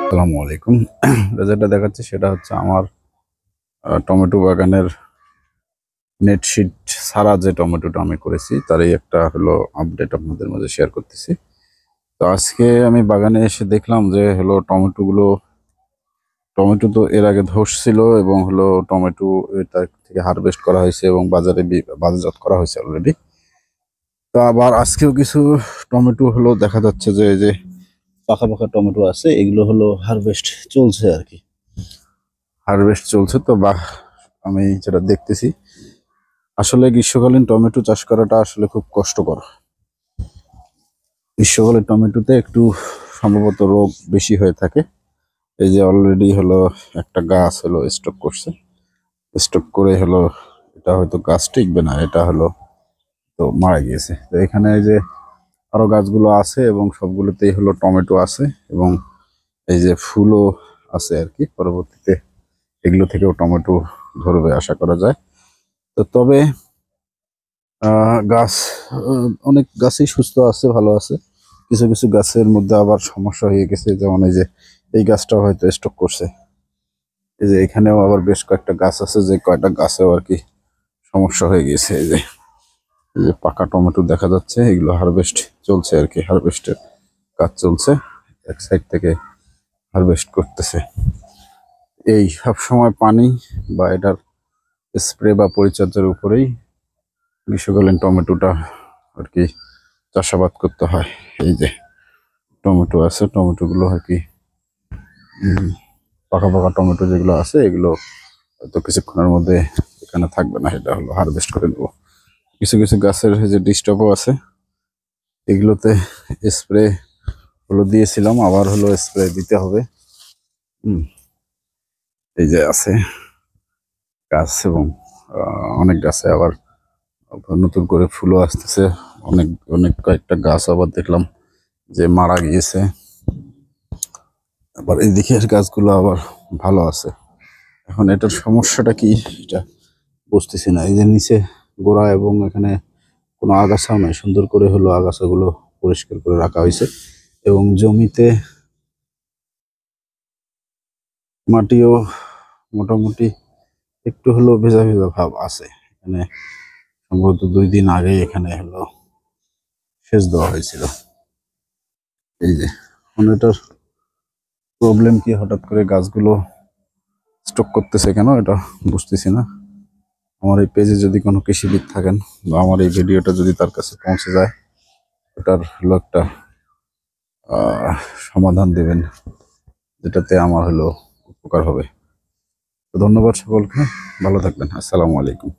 আসসালামু আলাইকুম। যেটা দেখাচ্ছে সেটা হচ্ছে আমার টমেটো বাগানের নেট শীট ছাড়া যে টমেটোটা আমি করেছি তারই একটা হলো আপডেট আপনাদের মাঝে শেয়ার করতেছি। তো আজকে আমি বাগানে এসে দেখলাম যে হলো টমেটো তো এর আগে ধসছিল এবং হলো টমেটো এটা থেকে হারভেস্ট করা হয়েছে এবং বাজারজাত করা হয়েছে অলরেডি। তো আবার আজকেও কিছু টমেটো হলো দেখা যাচ্ছে যে এই যে পাকা পাকা টমেটো আছে, এগুলো হলো হারভেস্ট চলছে আর কি। হারভেস্ট চলছে তো আমি যেটা দেখতেছি আসলে গ্রীষ্মকালীন টমেটো চাষ করাটা আসলে খুব কষ্টকর। গ্রীষ্মকালীন টমেটোতে একটু সম্ভবত রোগ বেশি হয়ে থাকে। এই যে অলরেডি হলো একটা গাছ হলো স্টক করে হলো, এটা হয়তো গাছ টিকবে না, এটা হলো তো মারা গিয়েছে। তো এখানে এই যে আরো গাছগুলো আছে এবং সবগুলোতেই হলো টমেটো আছে এবং এই যে ফুলও আছে আর কি। পরবর্তীতে এগুলো থেকেও টমেটো ধরবে আশা করা যায়। তো তবে গাছ অনেক গাছই সুস্থ আছে, ভালো আছে। কিছু কিছু গাছের মধ্যে আবার সমস্যা হয়ে গেছে, যেমন এই যে এই গাছটাও হয়তো স্টক করছে। এই যে এখানেও আবার বেশ কয়েকটা গাছ আছে, যে কয়টা গাছেও আর কি সমস্যা হয়ে গেছে। এই যে পাকা টমেটো দেখা যাচ্ছে, এগুলো হারভেস্ট চলছে আর কি, হারভেস্টের কাজ চলছে, এক সাইড থেকে হারভেস্ট করতেছে। এই সব সময় পানি বা এটার স্প্রে বা পরিচর্যার উপরেই গ্রীষ্মকালীন টমেটোটা আর কি চাষাবাদ করতে হয়। এই যে টমেটো আছে, টমেটোগুলো আর কি পাকা পাকা টমেটো যেগুলো আছে এগুলো হয়তো কিছুক্ষণের মধ্যে এখানে থাকবে না, এটা হলো হারভেস্ট করে নেবো। কিছু কিছু গাছের যে ডিস্টার্বও আছে, এগুলোতে স্প্রে হলো দিয়েছিলাম, আবার হলো স্প্রে দিতে হবে। এই যে আছে গাছ এবং অনেক গাছে আবার নতুন করে ফুলও আসতেছে। অনেক অনেক কয়েকটা গাছ আবার দেখলাম যে মারা গিয়েছে। আবার এই দিকের গাছগুলো আবার ভালো আছে। এখন এটার সমস্যাটা কি এটা বুঝতেছি না। এই যে নিচে গোড়া এবং এখানে কোনো আগাছাও নাই, সুন্দর করে হলো আগাছাগুলো পরিষ্কার করে রাখা হয়েছে এবং জমিতে মাটিও মোটামুটি একটু হলো ভেজা ভেজা ভাব আছে। এখানে সম্ভবত 2 দিন আগে এখানে হলো সেচ দেওয়া হয়েছিল। এই যে এখন এটার প্রবলেম কি, হঠাৎ করে গাছগুলো স্টক করতেছে কেন এটা বুঝতেছি না। আমার এই পেজে যদি কোনো কৃষিবিদ থাকেন বা আমার এই ভিডিওটা যদি তার কাছে পৌঁছে যায়, এটার হলো একটা সমাধান দেবেন, যেটাতে আমার হলো উপকার হবে। তো ধন্যবাদ সকলকে, ভালো থাকবেন। আসসালামু আলাইকুম।